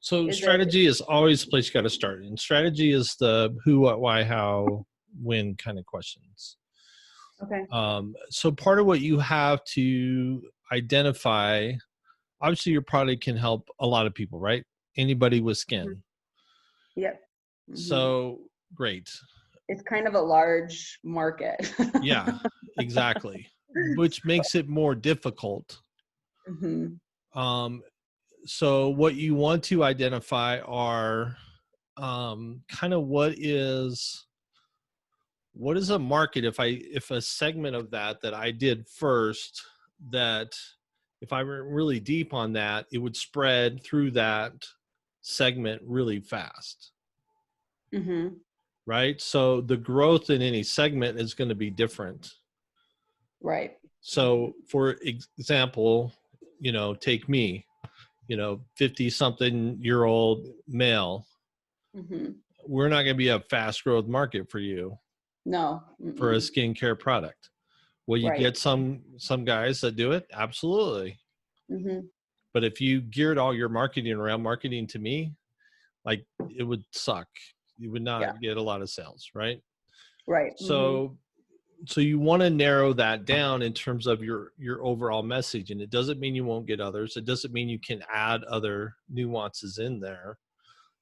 So Is it? strategy is always the place you got to start. And strategy is the who, what, why, how, when kind of questions. Okay. So part of what you have to identify, obviously your product can help a lot of people, right? Anybody with skin. Yep. So great. It's kind of a large market. Yeah, exactly. Which makes it more difficult. So what you want to identify are kind of what is a market, if a segment of that I did first, that if I were really deep on that, it would spread through that segment really fast. Right? So the growth in any segment is going to be different. Right. So for example, take me, 50-something-year-old male. We're not going to be a fast growth market for you. No. For a skincare product. Will you get some guys that do it? Absolutely. But if you geared all your marketing around marketing to me, like, it would suck. You would not get a lot of sales, right? Right. So you want to narrow that down in terms of your overall message. And it doesn't mean you won't get others. It doesn't mean you can add other nuances in there,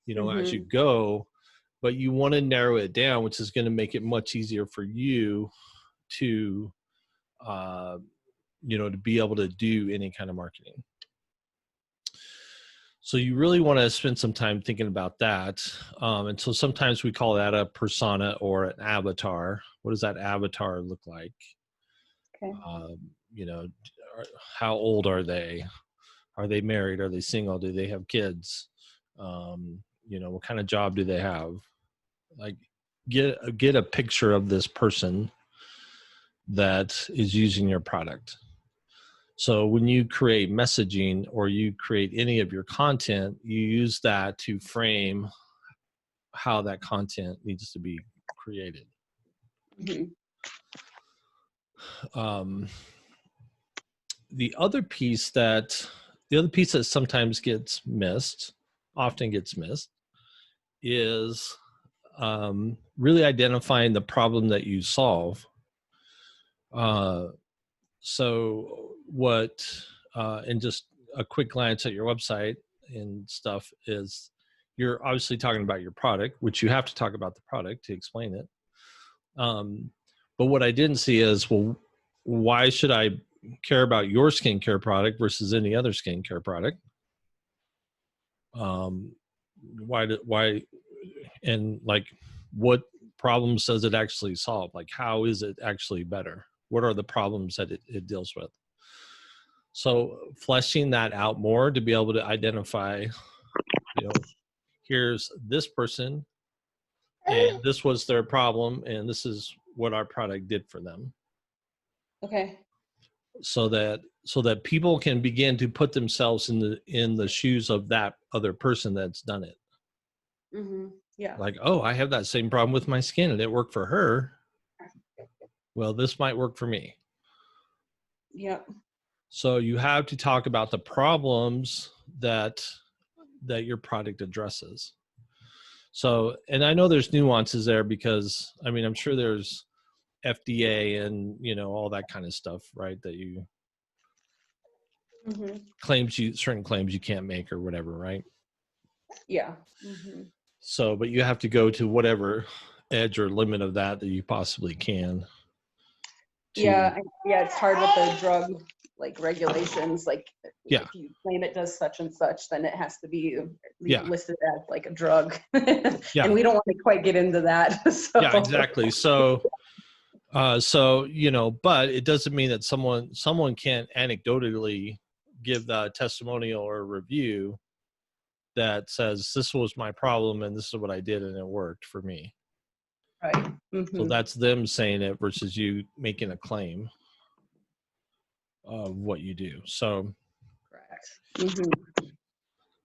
as you go. But you want to narrow it down, which is going to make it much easier for you to, to be able to do any kind of marketing. So you really want to spend some time thinking about that. And so sometimes we call that a persona or an avatar. What does that avatar look like? Okay. How old are they? Are they married? Are they single? Do they have kids? What kind of job do they have? Like, get a picture of this person that is using your product. So when you create messaging or you create any of your content, you use that to frame how that content needs to be created. The other piece that sometimes often gets missed, is really identifying the problem that you solve. And just a quick glance at your website and stuff is, you're obviously talking about your product, which you have to talk about the product to explain it. But what I didn't see is, well, why should I care about your skincare product versus any other skincare product? Why, and like, what problems does it actually solve? Like, how is it actually better? What are the problems that it deals with? So fleshing that out more to be able to identify, here's this person and this was their problem and this is what our product did for them. Okay. So that people can begin to put themselves in the shoes of that other person that's done it. Yeah. Like, oh, I have that same problem with my skin and it worked for her. Well, this might work for me. Yep. So you have to talk about the problems that your product addresses. So, and I know there's nuances there because, I mean, I'm sure there's FDA and, all that kind of stuff, right? That you certain claims you can't make or whatever, right? Yeah. So, but you have to go to whatever edge or limit of that you possibly can. Yeah. It's hard with the drug regulations. If you claim it does such and such, then it has to be listed as like a drug. And we don't want to quite get into that. So. Yeah, exactly. So, but it doesn't mean that someone can't anecdotally give the testimonial or review that says, this was my problem and this is what I did and it worked for me. Right. So that's them saying it versus you making a claim of what you do. So correct.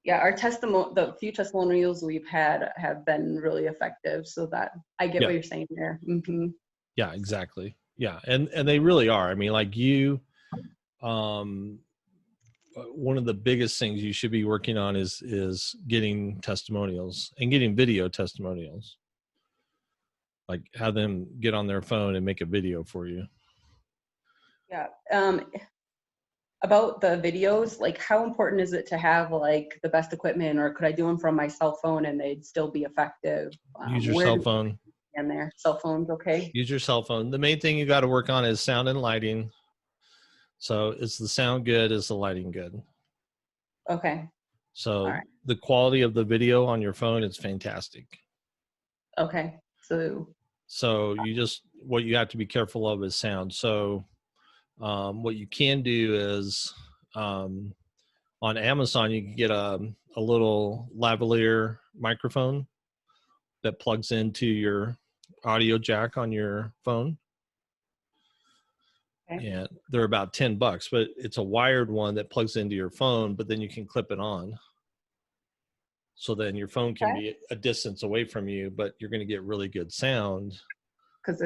Yeah, the few testimonials we've had have been really effective, so that I get what you're saying there. Yeah, exactly. Yeah, and they really are. I mean, like, you one of the biggest things you should be working on is getting testimonials and getting video testimonials. Like have them get on their phone and make a video for you. Yeah. About the videos, like how important is it to have like the best equipment, or could I do them from my cell phone and they'd still be effective? Use your cell phone. And their cell phones, okay? Use your cell phone. The main thing you got to work on is sound and lighting. So is the sound good? Is the lighting good? Okay. So the quality of the video on your phone is fantastic. Okay. So what you have to be careful of is sound. So what you can do is on Amazon, you can get a little lavalier microphone that plugs into your audio jack on your phone. Okay. And they're about $10, but it's a wired one that plugs into your phone, but then you can clip it on. So then your phone can be a distance away from you, but you're going to get really good sound because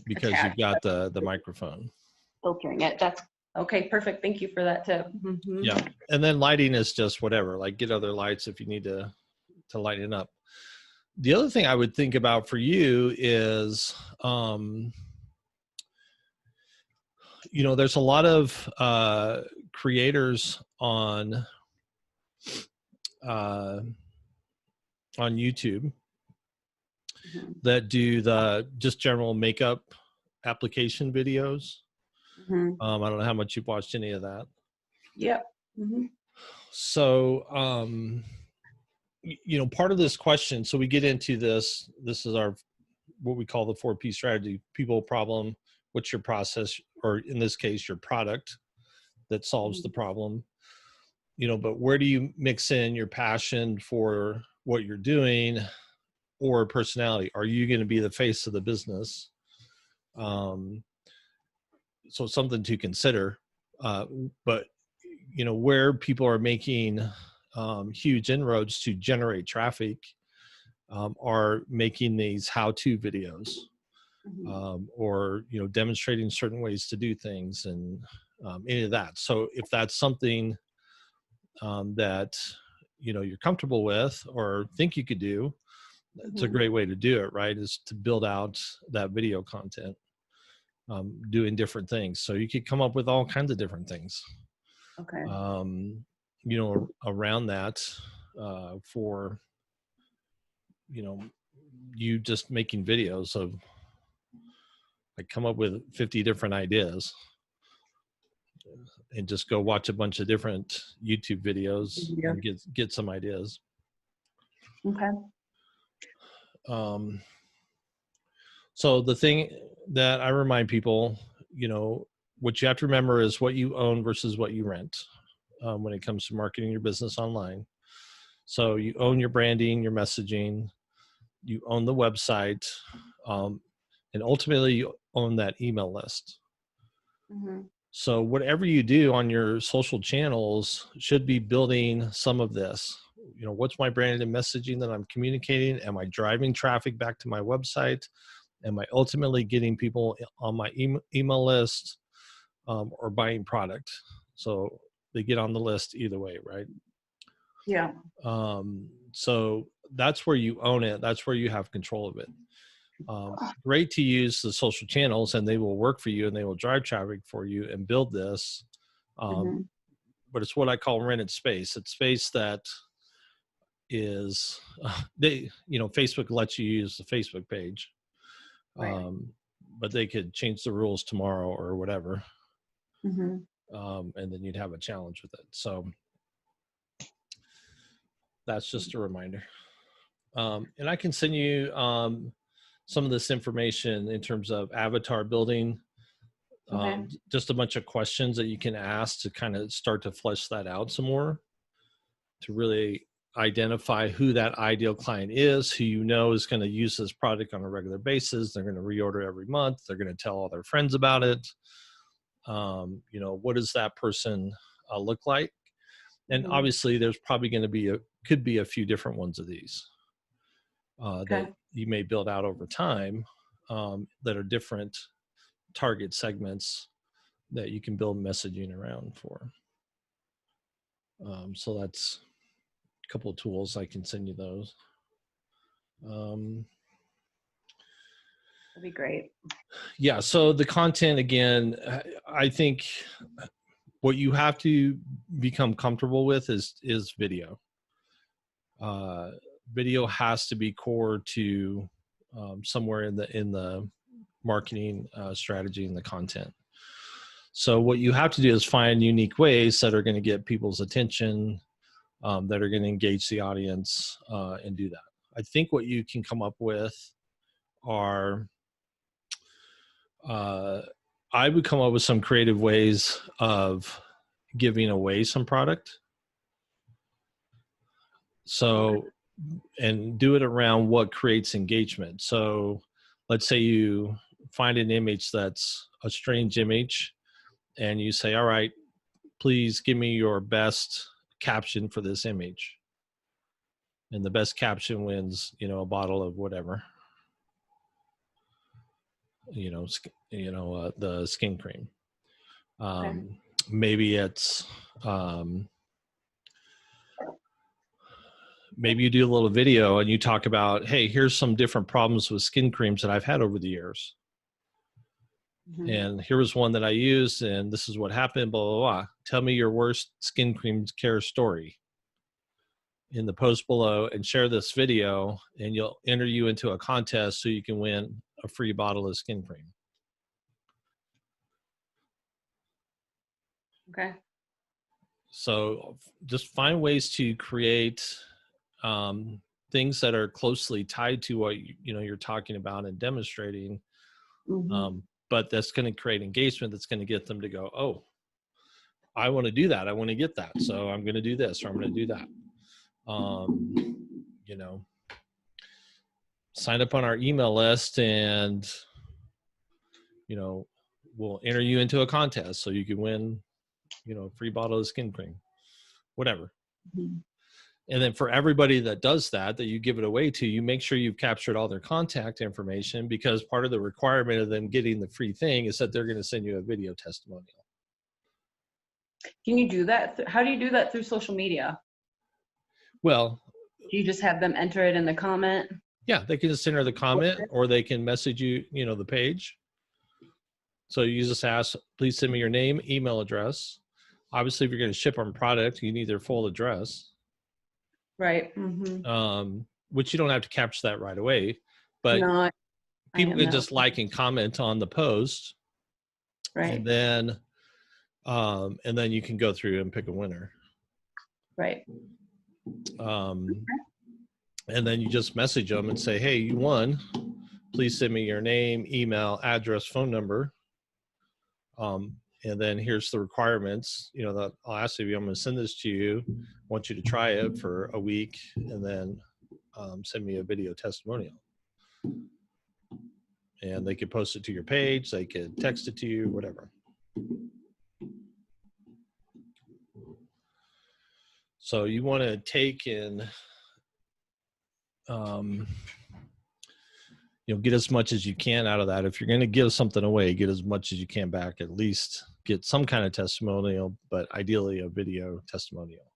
you've got the microphone. Filtering it. That's okay. Perfect. Thank you for that tip. Mm-hmm. Yeah. And then lighting is just whatever, like get other lights if you need to lighten up. The other thing I would think about for you is, there's a lot of creators on YouTube that do the just general makeup application videos. I don't know how much you've watched any of that. Yep. So, part of this question, so we get into this is what we call the 4P strategy: people, problem, what's your process, or in this case, your product that solves the problem. But where do you mix in your passion for what you're doing or personality? Are you going to be the face of the business? So something to consider, but where people are making huge inroads to generate traffic are making these how-to videos, or demonstrating certain ways to do things and any of that. So if that's something that you're comfortable with or think you could do, it's a great way to do it, right? Is to build out that video content, doing different things. So you could come up with all kinds of different things. Okay. Around that, for you just making videos of, like, come up with 50 different ideas and just go watch a bunch of different YouTube videos and get some ideas. Okay. So the thing that I remind people, what you have to remember is what you own versus what you rent when it comes to marketing your business online. So you own your branding, your messaging, you own the website, and ultimately you own that email list. So whatever you do on your social channels should be building some of this. What's my brand and messaging that I'm communicating? Am I driving traffic back to my website? Am I ultimately getting people on my email list, or buying product? So they get on the list either way, right? Yeah. So that's where you own it. That's where you have control of it. Great to use the social channels, and they will work for you and they will drive traffic for you and build this. But it's what I call rented space. It's space that is, Facebook lets you use the Facebook page, but they could change the rules tomorrow or whatever. And then you'd have a challenge with it. So that's just a reminder. And I can send you some of this information in terms of avatar building, just a bunch of questions that you can ask to kind of start to flesh that out some more, to really identify who that ideal client is, who is going to use this product on a regular basis. They're going to reorder every month. They're going to tell all their friends about it. What does that person look like? And obviously there's probably going to could be a few different ones of these that you may build out over time, that are different target segments that you can build messaging around for. So that's a couple of tools. I can send you those. That'd be great. Yeah. So the content, again, I think what you have to become comfortable with is video. Video has to be core to somewhere in the marketing strategy and the content. So what you have to do is find unique ways that are going to get people's attention, that are going to engage the audience, and do that. I think what you can come up with are, I would come up with some creative ways of giving away some product. So, and do it around what creates engagement. So let's say you find an image that's a strange image and you say, all right, please give me your best caption for this image. And the best caption wins, a bottle of whatever, the skin cream. Okay. Maybe it's, maybe you do a little video and you talk about, hey, here's some different problems with skin creams that I've had over the years. Mm-hmm. And here was one that I used and this is what happened, blah, blah, blah. Tell me your worst skin cream care story in the post below and share this video, and you'll enter you into a contest so you can win a free bottle of skin cream. Okay. So just find ways to create things that are closely tied to what you're talking about and demonstrating, mm-hmm. But that's going to create engagement. That's going to get them to go, oh, I want to do that. I want to get that. So I'm going to do this, or I'm going to do that. Sign up on our email list and, we'll enter you into a contest so you can win, a free bottle of skin cream, whatever. Mm-hmm. And then for everybody that does that you give it away to, you make sure you've captured all their contact information, because part of the requirement of them getting the free thing is that they're going to send you a video testimonial. Can you do that? How do you do that through social media? Well, do you just have them enter it in the comment? Yeah, they can just enter the comment, or they can message you, the page. So you just ask, please send me your name, email address. Obviously, if you're going to ship them product, you need their full address. Right. Mm-hmm. Which you don't have to capture that right away, but people can just like and comment on the post. Right. And then you can go through and pick a winner. Right. And then you just message them and say, hey, you won. Please send me your name, email, address, phone number. And then here's the requirements, that I'll ask you. I'm going to send this to you. I want you to try it for a week and then send me a video testimonial. And they could post it to your page. They could text it to you, whatever. So you want to take and, get as much as you can out of that. If you're going to give something away, get as much as you can back. At least get some kind of testimonial, but ideally a video testimonial.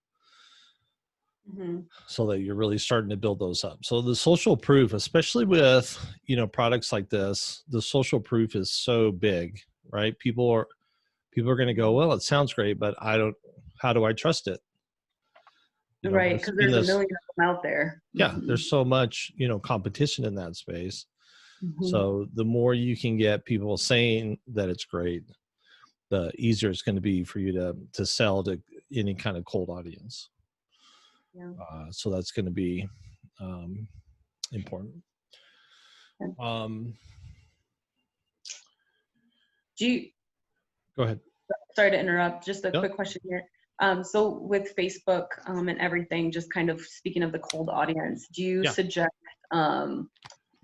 Mm-hmm. So that you're really starting to build those up. So the social proof, especially with, products like this, the social proof is so big, right? People are going to go, well, it sounds great, but how do I trust it? Right, because there's a million of them out there. Yeah, there's so much, competition in that space. Mm-hmm. So the more you can get people saying that it's great, the easier it's going to be for you to sell to any kind of cold audience. Yeah. So that's going to be important. Go ahead. Sorry to interrupt. Just a quick question here. So with Facebook and everything, just kind of speaking of the cold audience, do you suggest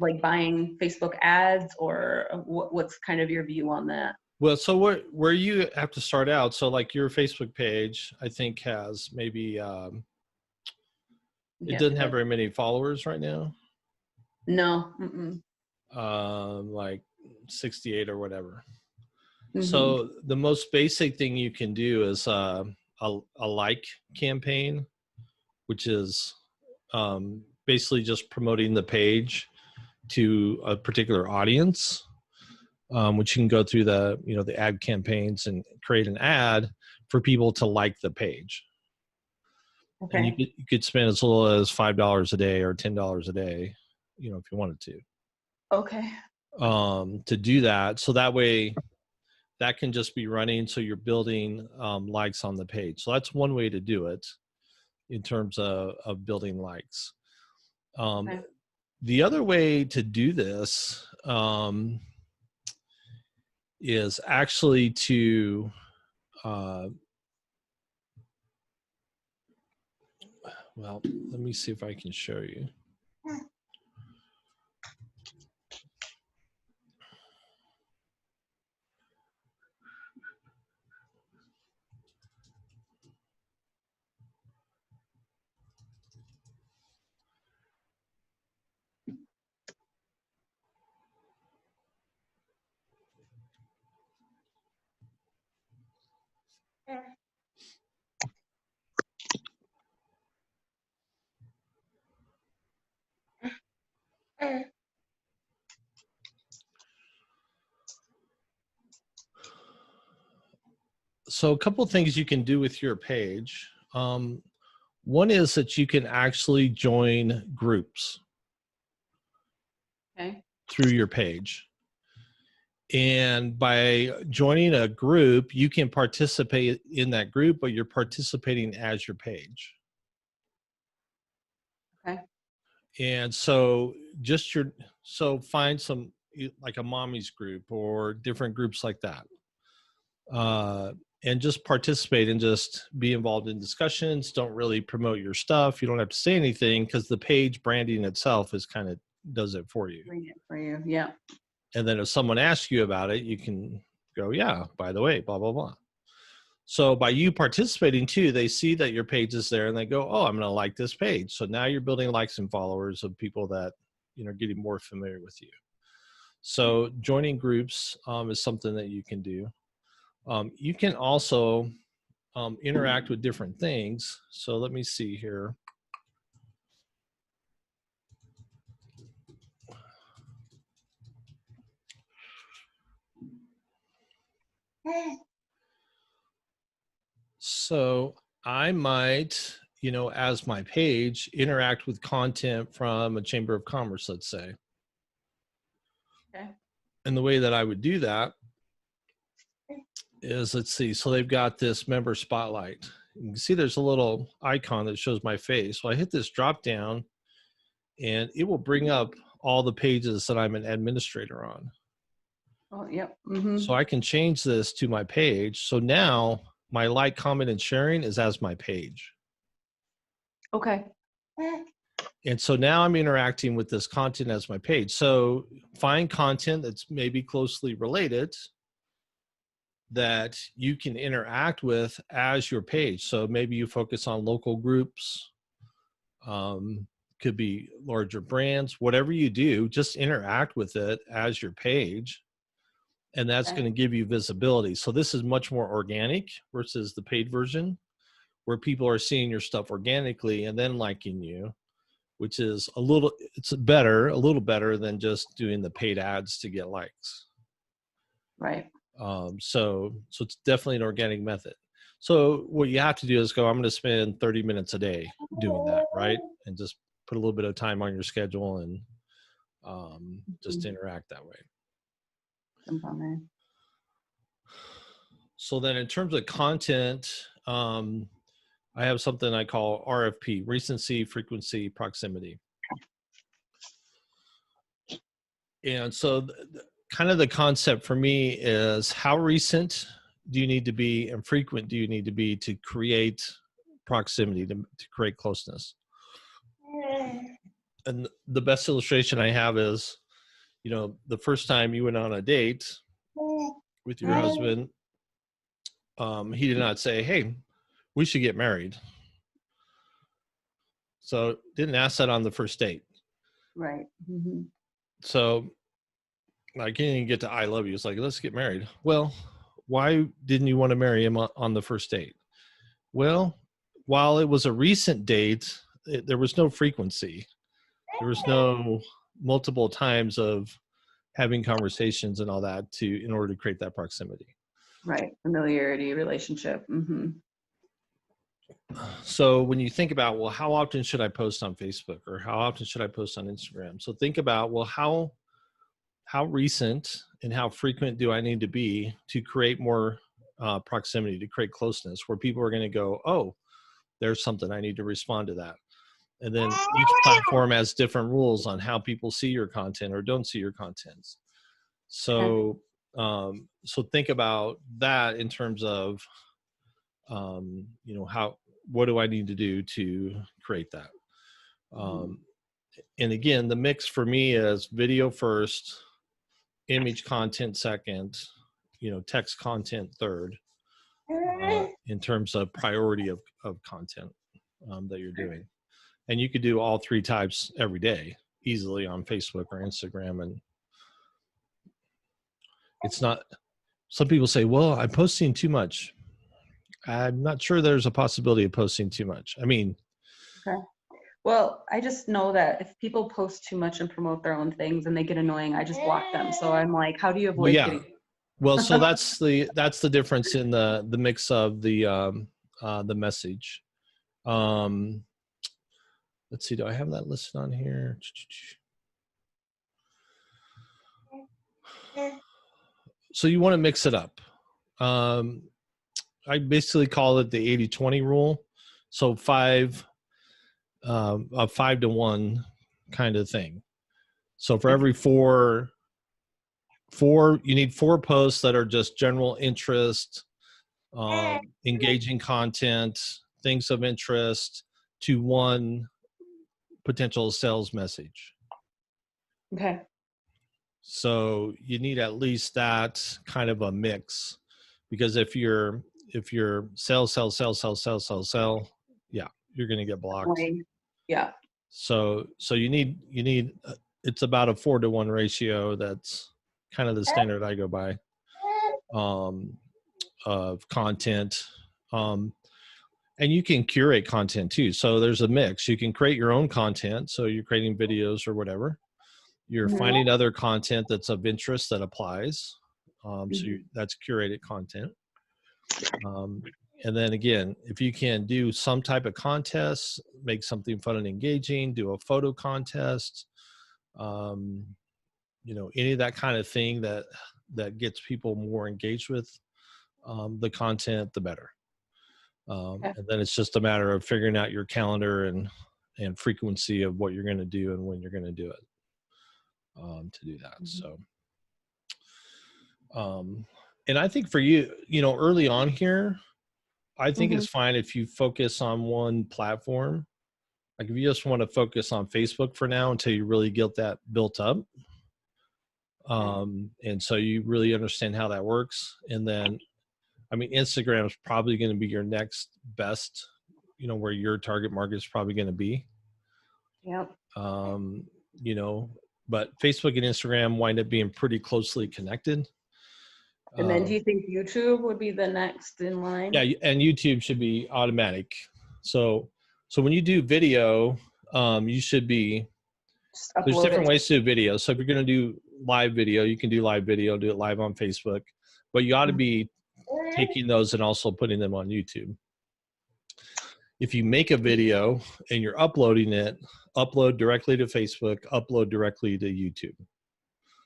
like buying Facebook ads, or what's kind of your view on that? Well, so where you have to start out, so like your Facebook page, I think has maybe, it doesn't have very many followers right now. No. Like 68 or whatever. Mm-hmm. So the most basic thing you can do is a like campaign, which is basically just promoting the page to a particular audience, which you can go through the, you know, the ad campaigns and create an ad for people to like the page. Okay. And you could spend as little as $5 a day or $10 a day, you know, if you wanted to. Okay. To do that. So that way that can just be running. So you're building likes on the page. So that's one way to do it in terms of building likes. Okay. The other way to do this is actually to well, let me see if I can show you. So a couple of things you can do with your page. One is that you can actually join groups through your page. And by joining a group, you can participate in that group, but you're participating as your page. Okay. And so so find some, like a mommy's group or different groups like that. And just participate and just be involved in discussions. Don't really promote your stuff. You don't have to say anything because the page branding itself is kind of does it for you. Bring it for you, yeah. And then if someone asks you about it, you can go, yeah, by the way, blah, blah, blah. So by you participating too, they see that your page is there and they go, oh, I'm going to like this page. So now you're building likes and followers of people that, you know, are getting more familiar with you. So joining groups is something that you can do. You can also interact with different things. So let me see here. So I might, you know, as my page, interact with content from a Chamber of Commerce, let's say. Okay. And the way that I would do that is, let's see, so they've got this member spotlight. You can see there's a little icon that shows my face. So I hit this drop down and it will bring up all the pages that I'm an administrator on. Oh, yep. Mm-hmm. So I can change this to my page. So now my like, comment, and sharing is as my page. Okay. And so now I'm interacting with this content as my page. So find content that's maybe closely related that you can interact with as your page. So maybe you focus on local groups, could be larger brands, whatever you do, just interact with it as your page. And that's going to give you visibility. So this is much more organic versus the paid version where people are seeing your stuff organically and then liking you, which is a little better than just doing the paid ads to get likes. Right. So it's definitely an organic method. So what you have to do is go, I'm going to spend 30 minutes a day doing that, right? And just put a little bit of time on your schedule and just interact that way. So then in terms of content, I have something I call RFP, recency, frequency, proximity. And so kind of the concept for me is how recent do you need to be and frequent do you need to be to create proximity, to create closeness. And the best illustration I have is, you know, the first time you went on a date with your husband, he did not say, hey, we should get married. So didn't ask that on the first date. Right. Mm-hmm. So I can't even get to I love you. It's like, let's get married. Well, why didn't you want to marry him on the first date? Well, while it was a recent date, there was no frequency. There was no multiple times of having conversations and all that in order to create that proximity. Right. Familiarity, relationship. Mm-hmm. So when you think about, well, how often should I post on Facebook, or how often should I post on Instagram? So think about, well, how recent and how frequent do I need to be to create more proximity, to create closeness, where people are going to go, oh, there's something, I need to respond to that. And then each platform has different rules on how people see your content or don't see your content. So, so think about that in terms of, what do I need to do to create that? And again, the mix for me is video first, image content second, text content third, in terms of priority of content that you're doing. And you could do all three types every day easily on Facebook or Instagram. And it's not, some people say, well, I'm posting too much. I'm not sure there's a possibility of posting too much. I mean, okay. Well, I just know that if people post too much and promote their own things and they get annoying, I just block them. So I'm like, how do you avoid getting? Well, so that's the difference in the mix of the message. Let's see, do I have that listed on here? So you want to mix it up. I basically call it the 80-20 rule. So a 5-to-1 kind of thing. So for every four, you need 4 posts that are just general interest, engaging content, things of interest, to 1 potential sales message. Okay. So you need at least that kind of a mix, because if you're sell, yeah, you're going to get blocked. Yeah. So you need it's about a 4-to-1 ratio. That's kind of the standard I go by, of content. And you can curate content too. So there's a mix. You can create your own content. So you're creating videos or whatever. You're finding other content that's of interest that applies. That's curated content. And then again, if you can do some type of contest, make something fun and engaging, do a photo contest, any of that kind of thing that gets people more engaged with the content, the better. And then it's just a matter of figuring out your calendar and frequency of what you're going to do and when you're going to do it. To do that. So, and I think for you, early on here, I think it's fine if you focus on one platform. Like if you just want to focus on Facebook for now until you really get that built up. And so you really understand how that works. And then, I mean, Instagram is probably going to be your next best, where your target market is probably going to be. Yep. But Facebook and Instagram wind up being pretty closely connected. And then do you think YouTube would be the next in line? Yeah, and YouTube should be automatic. So when you do video, you should be, there's different ways to do video. So if you're going to do live video, you can do live video, do it live on Facebook, but you ought to be taking those and also putting them on YouTube. If you make a video and you're uploading it, upload directly to Facebook, upload directly to YouTube.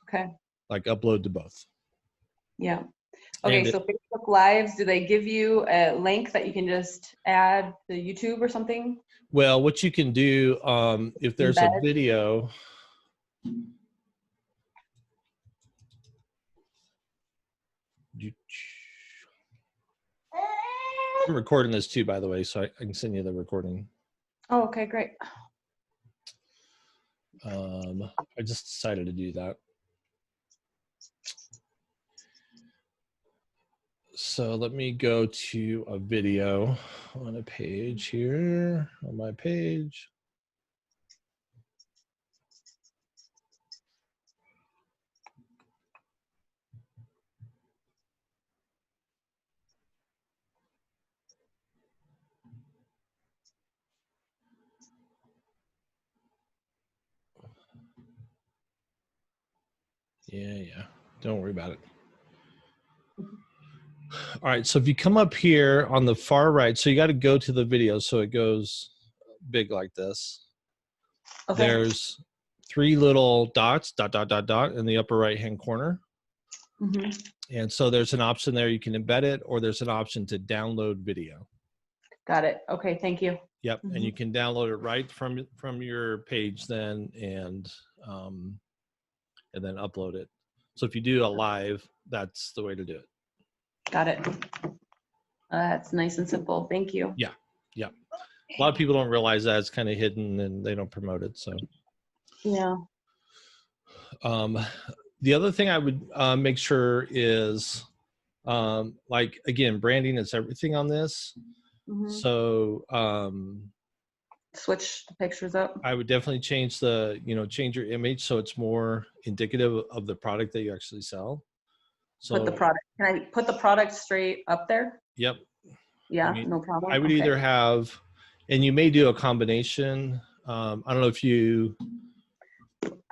Okay. Like upload to both. Yeah. Okay, so Facebook Lives, do they give you a link that you can just add to YouTube or something? Well, what you can do, if there's a video, I'm recording this too, by the way, so I can send you the recording. Oh, okay, great. I just decided to do that. So let me go to a video on a page here, on my page. Yeah. Don't worry about it. All right. So if you come up here on the far right, so you got to go to the video. So it goes big like this. Okay. There's 3 little dots, dot, dot, dot, dot in the upper right-hand corner. Mm-hmm. And so there's an option there. You can embed it, or there's an option to download video. Got it. Okay. Thank you. Yep. Mm-hmm. And you can download it right from your page then, and then upload it. So if you do a live, that's the way to do it. Got it. That's nice and simple. Thank you. Yeah. Yeah. A lot of people don't realize that it's kind of hidden and they don't promote it. So, yeah. The other thing I would make sure is, like, again, branding is everything on this. Mm-hmm. So, switch the pictures up. I would definitely change change your image so it's more indicative of the product that you actually sell. So put the product. Can I put the product straight up there? Yep. Yeah, no problem. I would either have, and you may do a combination. I don't know if you.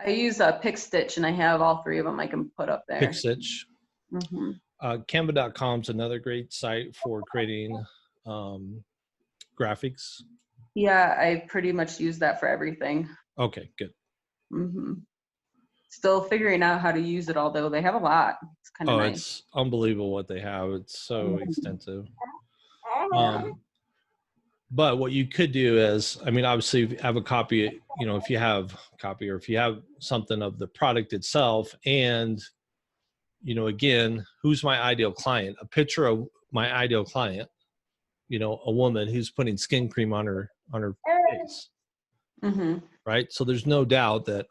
I use a Pick Stitch, and I have all 3 of them I can put up there. Pick Stitch. Mm-hmm. Canva.com is another great site for creating graphics. Yeah, I pretty much use that for everything. Okay, good. Mm-hmm. Still figuring out how to use it, although they have a lot. It's kind of nice. It's unbelievable what they have. It's so extensive. But what you could do is, I mean, obviously, if you have a copy, if you have a copy or if you have something of the product itself, and, again, who's my ideal client? A picture of my ideal client, a woman who's putting skin cream on her face. Mm-hmm. Right? So there's no doubt that,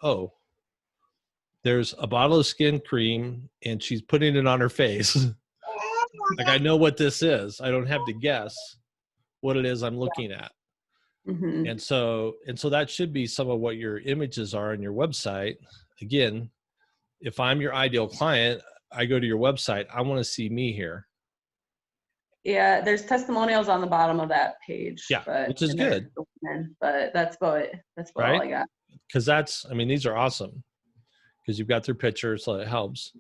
there's a bottle of skin cream and she's putting it on her face. Like, I know what this is. I don't have to guess what it is I'm looking at. Mm-hmm. And so that should be some of what your images are on your website. Again, if I'm your ideal client, I go to your website, I want to see me here. Yeah, there's testimonials on the bottom of that page. Yeah, which is good. But that's about all I got. Because these are awesome. Because you've got their pictures, so it helps.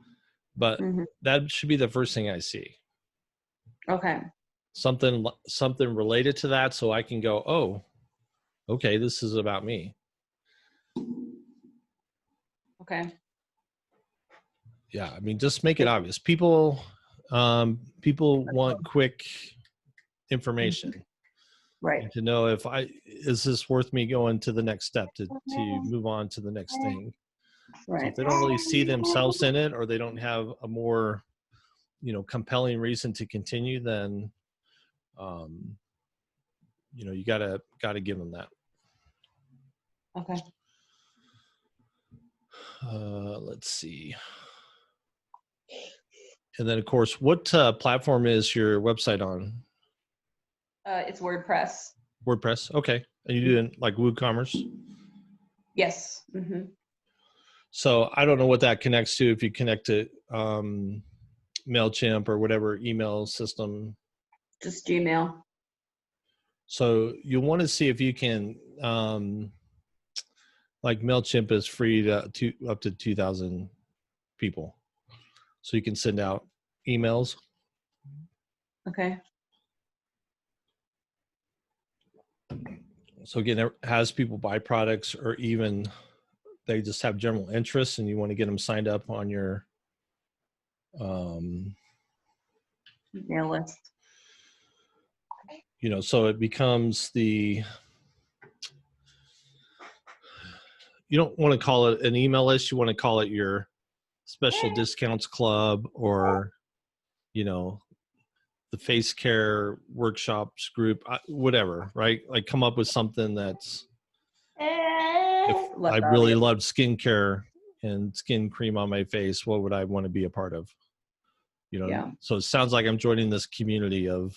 But that should be the first thing I see. Okay. Something related to that, so I can go, oh, okay, this is about me. Okay. Yeah, just make it obvious. People want quick information. Right. And to know is this worth me going to the next step to move on to the next thing. Right. So if they don't really see themselves in it, or they don't have a more, compelling reason to continue, then, you gotta give them that. Okay. Let's see. And then, of course, what platform is your website on? It's WordPress. WordPress. Okay. And you doing like WooCommerce? Yes. Mm-hmm. So I don't know what that connects to. If you connect to MailChimp or whatever email system. Just Gmail. So you want to see if you can, like MailChimp is free to up to 2,000 people. So you can send out emails. Okay. So again, it has people buy products, or even they just have general interest and you want to get them signed up on your email list. So it becomes you don't want to call it an email list. You want to call it your special discounts club, or, the face care workshops group, whatever, right? Like, come up with something that's, if I really loved skincare and skin cream on my face, what would I want to be a part of? Yeah. So it sounds like I'm joining this community of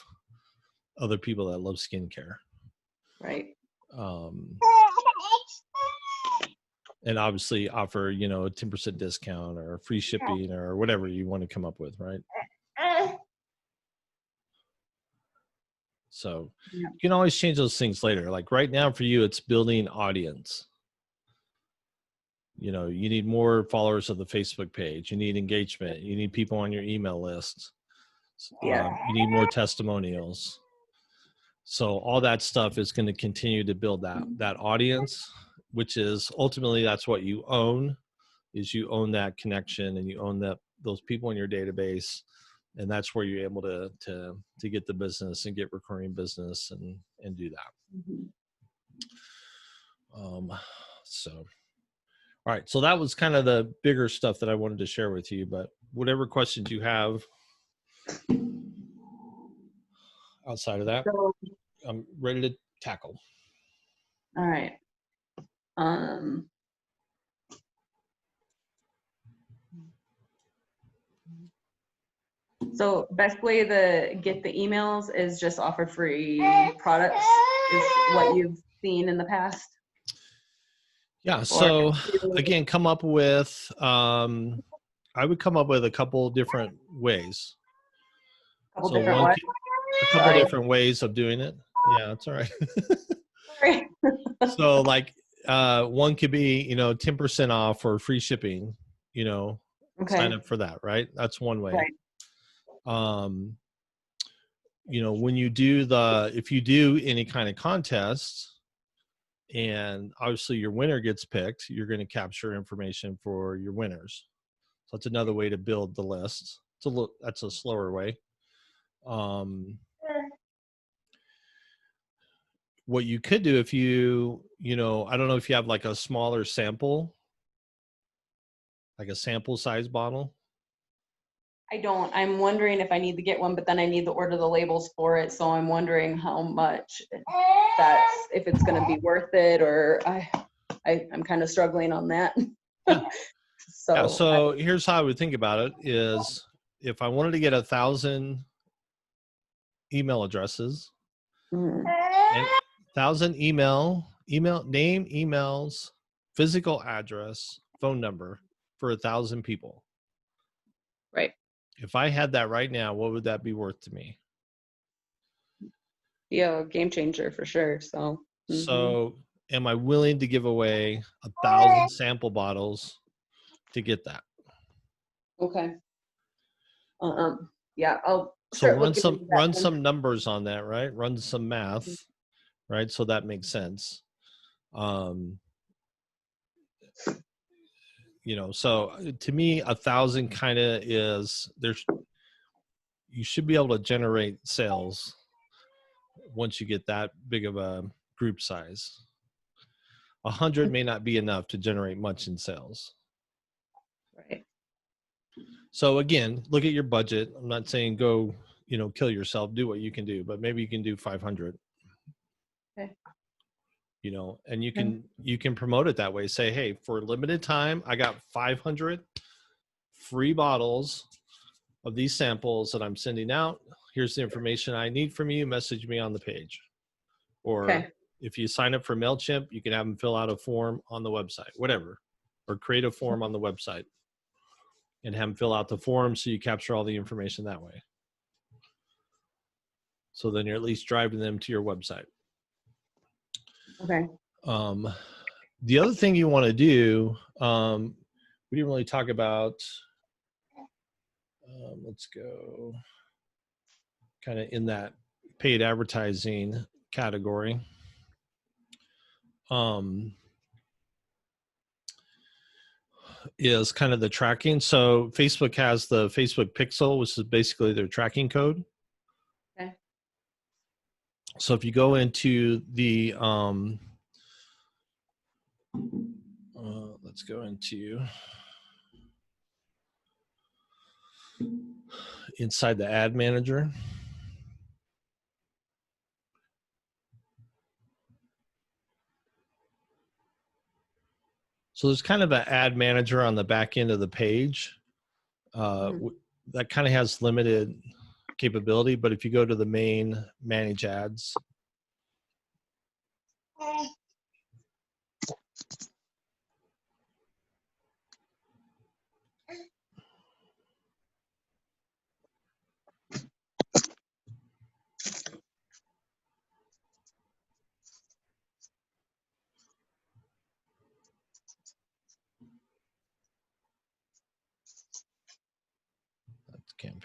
other people that love skincare. Right. And obviously offer, a 10% discount or free shipping or whatever you want to come up with, right? So you can always change those things later. Like right now for you, it's building audience. You know, you need more followers of the Facebook page. You need engagement. You need people on your email list. Yeah. You need more testimonials. So all that stuff is going to continue to build that audience, which is ultimately that's what you own, is you own that connection and you own those people in your database, and that's where you're able to get the business and get recurring business and do that. So, all right. So that was kind of the bigger stuff that I wanted to share with you, but whatever questions you have outside of that, So, I'm ready to tackle. All right. So best way to get the emails is just offer free products, is what you've seen in the past? Yeah. So again, come up with, I would come up with a couple different ways. A couple different ways of doing it. Yeah, it's all right. Sorry. So like one could be, 10% off or free shipping, sign up for that, right? That's one way. Right. When you do if you do any kind of contests and obviously your winner gets picked, you're going to capture information for your winners. So that's another way to build the list. That's a slower way. What you could do if I don't know if you have like a smaller sample, like a sample size bottle. I don't. I'm wondering if I need to get one, but then I need to order the labels for it. So I'm wondering how much if it's going to be worth it, or I'm kind of struggling on that. Yeah. So here's how I would think about it is if I wanted to get 1,000 email addresses, and 1,000 email name, emails, physical address, phone number for 1,000 people. Right. If I had that right now, what would that be worth to me? Yeah, game changer for sure. So. So am I willing to give away 1,000 sample bottles to get that? Okay. Yeah, I'll start run some numbers on that, right? Run some math, right? So that makes sense. So to me, 1,000 kind of is you should be able to generate sales once you get that big of a group size. 100 may not be enough to generate much in sales. Right. So again, look at your budget. I'm not saying go, kill yourself, do what you can do, but maybe you can do 500. Okay. And you can promote it that way. Say, hey, for a limited time, I got 500 free bottles of these samples that I'm sending out. Here's the information I need from you. Message me on the page. Or if you sign up for MailChimp, you can have them fill out a form on the website, whatever, or create a form on the website and have them fill out the form so you capture all the information that way. So then you're at least driving them to your website. Okay. The other thing you want to do, we didn't really talk about, let's go kind of in that paid advertising category. Is kind of the tracking. So Facebook has the Facebook Pixel, which is basically their tracking code. Okay. So if you go into the, let's go into inside the ad manager. So there's kind of an ad manager on the back end of the page that kind of has limited capability. But if you go to the main manage ads,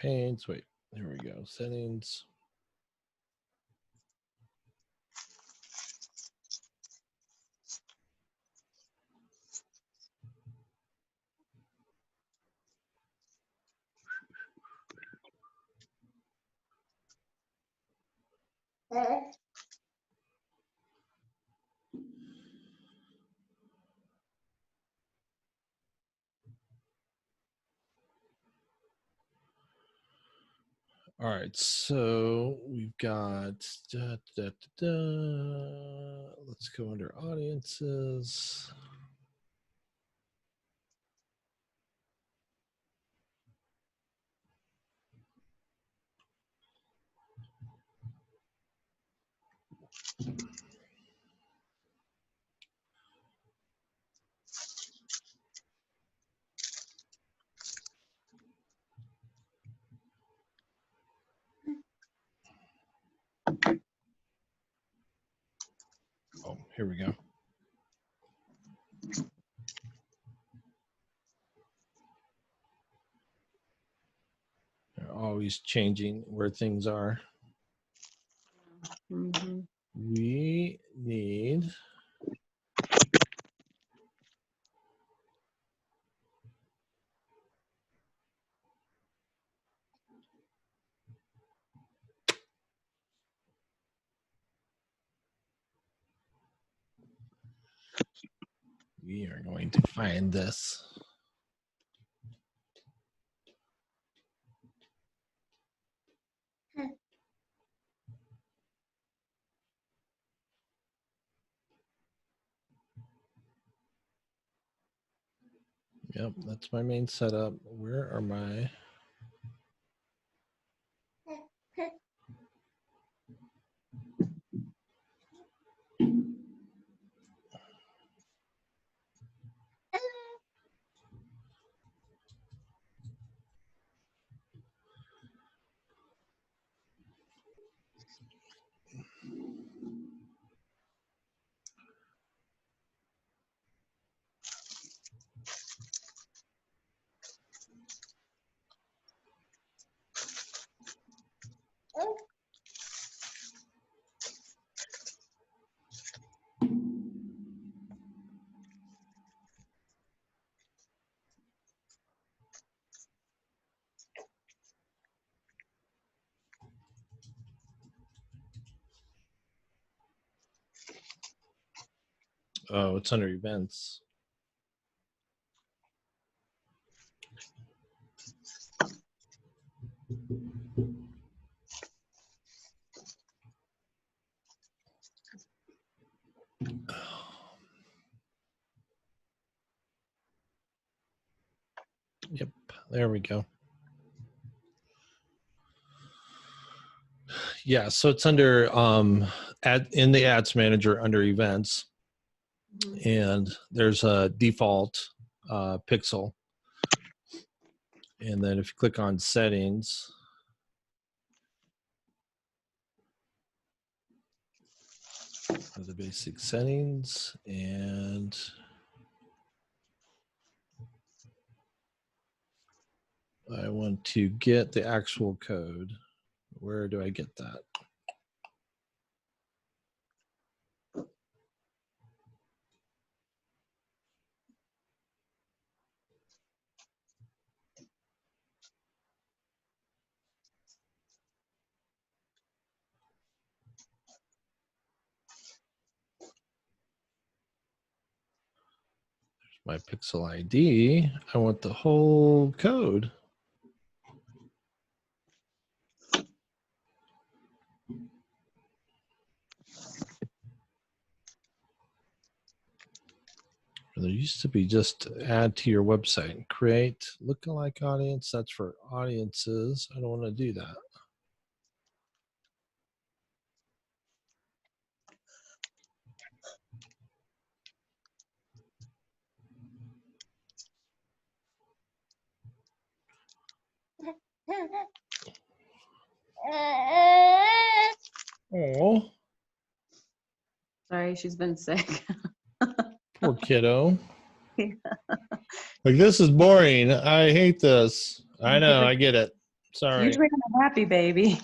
campaigns. Wait, here we go. Settings. All right, so we've got, let's go under audiences. Oh, here we go. They're always changing where things are. Mm-hmm. We need we are going to find this. Yep, that's my main setup. Where are my... Oh, it's under events. Yep, there we go. Yeah, so it's under in the ads manager under events, and there's a default pixel, and then if you click on settings, the basic settings, and I want to get the actual code. Where do I get that? My pixel ID. I want the whole code. There used to be just add to your website, create lookalike audience. That's for audiences. I don't want to do that. Oh, Sorry, she's been sick. poor kiddo. Like, this is boring. I hate this. I know, I get it. Sorry. Usually I'm happy, baby.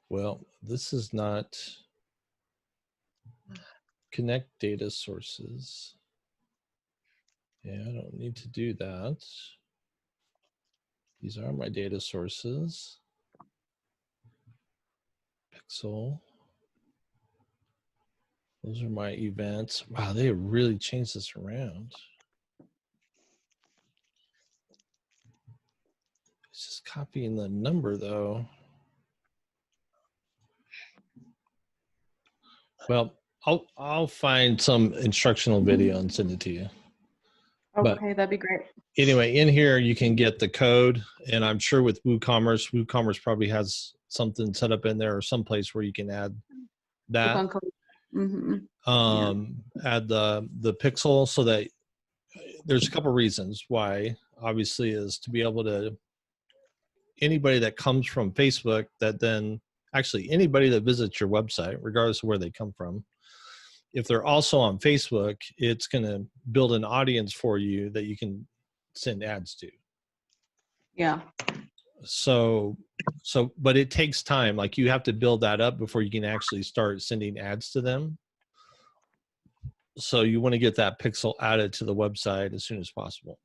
Well, this is not connect data sources. Yeah, I don't need to do that. These are my data sources. Pixel. Those are my events. Wow, they really changed this around. It's just copying the number though. Well, I'll find some instructional video and send it to you. Okay, that'd be great. Anyway, in here you can get the code, and I'm sure with WooCommerce probably has something set up in there or someplace where you can add that. Add the pixel, so that there's a couple reasons why. Obviously, is to be able to, anybody that comes from Facebook, that then actually anybody that visits your website, regardless of where they come from, if they're also on Facebook, it's going to build an audience for you that you can send ads to. Yeah. So, but it takes time. Like, you have to build that up before you can actually start sending ads to them. So you want to get that pixel added to the website as soon as possible,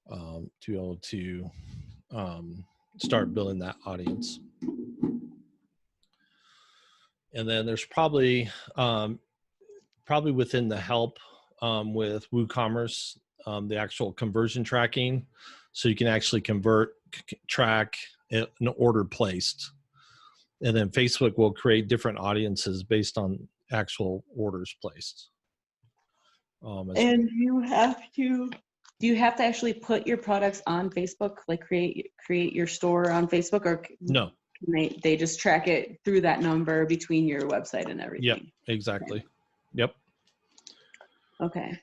to be able to start building that audience. And then there's probably within the help with WooCommerce, the actual conversion tracking, so you can actually track an order placed, and then Facebook will create different audiences based on actual orders placed. And do you have to actually put your products on Facebook, like create your store on Facebook, or no? They just track it through that number between your website and everything? Yep, exactly. Okay. Yep. Okay.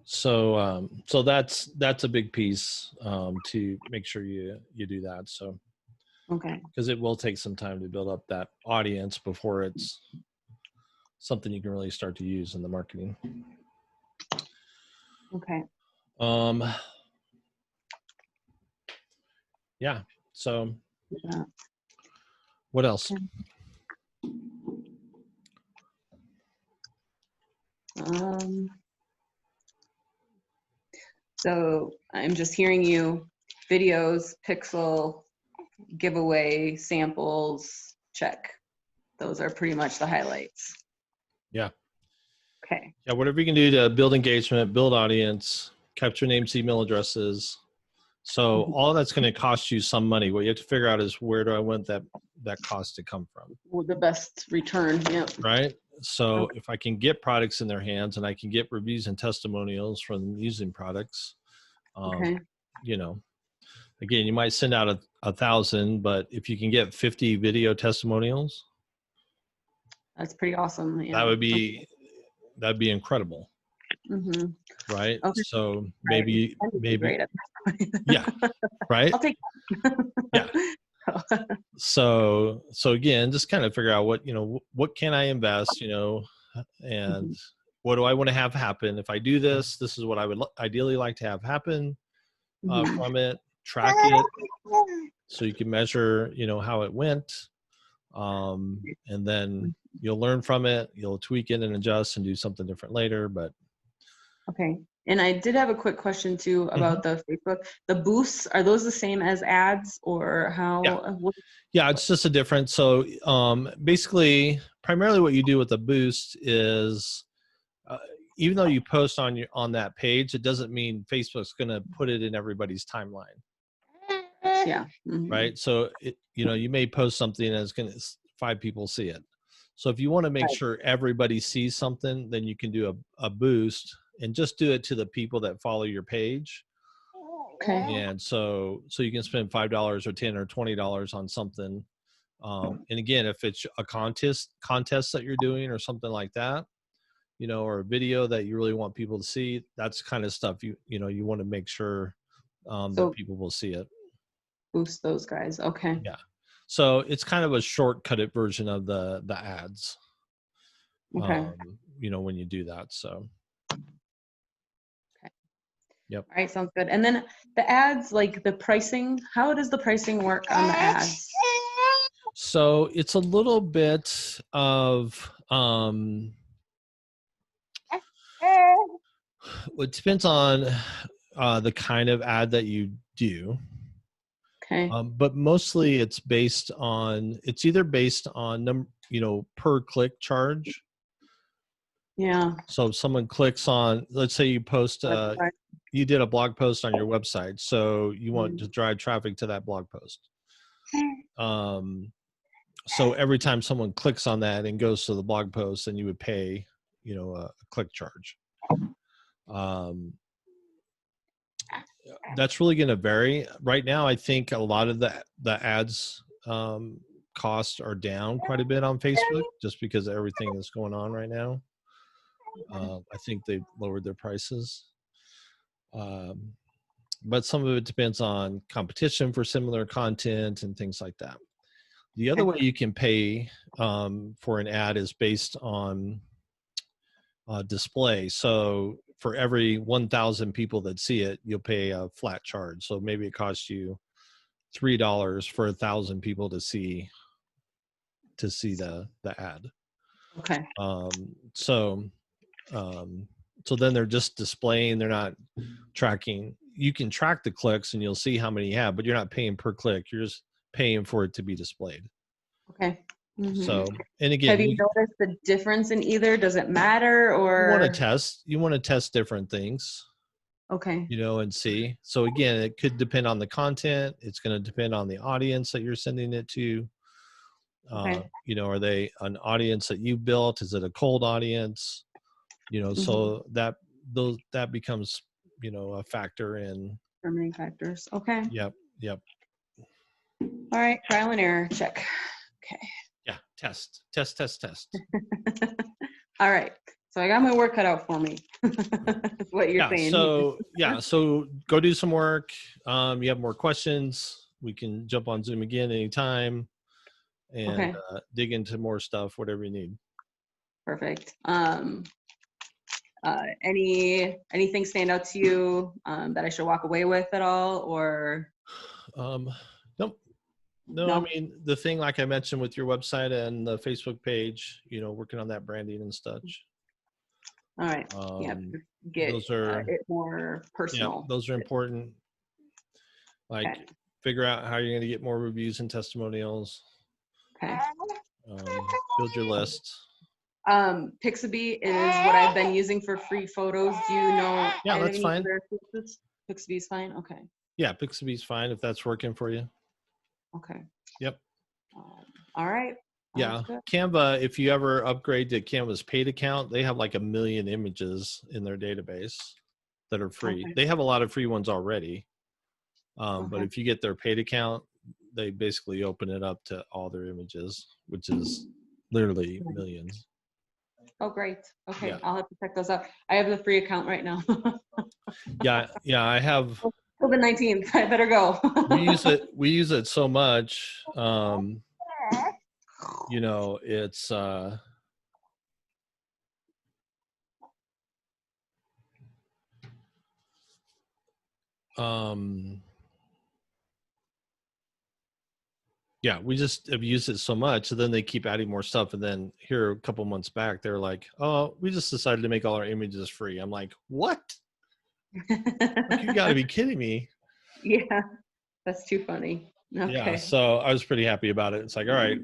So so that's a big piece to make sure you do that. So okay, because it will take some time to build up that audience before it's something you can really start to use in the marketing. Okay. Yeah. So what else? So I'm just hearing you: videos, pixel, giveaway, samples, check. Those are pretty much the highlights. Yeah. Okay. Yeah, whatever you can do to build engagement, build audience, capture names, email addresses. So all that's going to cost you some money. What you have to figure out is, where do I want that cost to come from? Well, the best return, yeah. Right? So if I can get products in their hands, and I can get reviews and testimonials from them using products, you know, again, you might send out 1,000, but if you can get 50 video testimonials, that's pretty awesome. Yeah. That'd be incredible. Right? Okay. So maybe great. Yeah. Right? I'll take yeah. So again, just kind of figure out what can I invest, and what do I want to have happen? If I do this, this is what I would ideally like to have happen from it. Track it so you can measure, how it went. And then you'll learn from it. You'll tweak it and adjust and do something different later. But okay. And I did have a quick question too about the Facebook. The boosts, are those the same as ads, or how? Yeah, it's just a difference. So basically, primarily what you do with the boost is, even though you post on that page, it doesn't mean Facebook's going to put it in everybody's timeline. Yeah. Right. So you may post something and it's going to 5 people see it. So if you want to make sure everybody sees something, then you can do a boost and just do it to the people that follow your page. Okay. And so you can spend $5 or $10 or $20 on something. And again, if it's a contest that you're doing or something like that, or a video that you really want people to see, that's kind of stuff you want to make sure that people will see it. Boost those guys. Okay. Yeah. So it's kind of a shortcutted version of the ads. Okay. when you do that. So. Okay. Yep. All right. Sounds good. And then the ads, like the pricing, how does the pricing work on the ads? So it's a little bit of, it depends on the kind of ad that you do. Okay. But mostly it's either based on per click charge. Yeah. So if someone clicks on, let's say you post, you did a blog post on your website, so you want to drive traffic to that blog post. So every time someone clicks on that and goes to the blog post, then you would pay, a click charge. That's really going to vary. Right now, I think a lot of the ads costs are down quite a bit on Facebook, just because of everything that's going on right now. I think they've lowered their prices. But some of it depends on competition for similar content and things like that. The other way you can pay for an ad is based on display. So for every 1,000 people that see it, you'll pay a flat charge. So maybe it costs you $3 for 1,000 people to see the ad. Okay. So then they're just displaying, they're not tracking. You can track the clicks and you'll see how many you have, but you're not paying per click. You're just paying for it to be displayed. Okay. Mm-hmm. So, and again, have you noticed the difference in either? Does it matter, or you want to test different things? Okay. And see. So again, it could depend on the content. It's going to depend on the audience that you're sending it to. Okay. Are they an audience that you built? Is it a cold audience? So that becomes, a factor in determining factors. Okay. Yep. All right. Trial and error. Check. Okay. Yeah. Test. All right. So I got my work cut out for me. That's what you're saying. So go do some work. You have more questions, we can jump on Zoom again anytime and dig into more stuff, whatever you need. Perfect. Anything stand out to you that I should walk away with at all, or? Nope. No, I mean, the thing, like I mentioned with your website and the Facebook page, working on that branding and such. All right. Get those are it more personal. Yeah, those are important. Like, figure out how you're going to get more reviews and testimonials. Okay. Build your list. Pixabay is what I've been using for free photos. Do you know? Yeah, that's fine. Pixabay is fine. Okay. Yeah, Pixabay is fine if that's working for you. Okay. Yep. All right. Yeah. Canva, if you ever upgrade to Canva's paid account, they have like 1 million images in their database that are free. They have a lot of free ones already. But if you get their paid account, they basically open it up to all their images, which is literally millions. Oh, great. Okay. Yeah. I'll have to check those out. I have the free account right now. Yeah. I have COVID-19. I better go. we use it so much. It's yeah, we just have used it so much, and then they keep adding more stuff. And then here a couple months back, they're like, "Oh, we just decided to make all our images free." I'm like, "What? Like, you got to be kidding me!" Yeah, that's too funny. Okay. Yeah, so I was pretty happy about it. It's like, all right,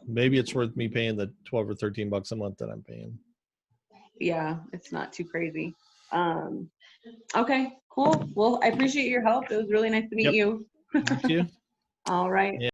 maybe it's worth me paying the $12 or $13 a month that I'm paying. Yeah, it's not too crazy. Okay, cool. Well, I appreciate your help. It was really nice to meet you. You too. All right. Yeah.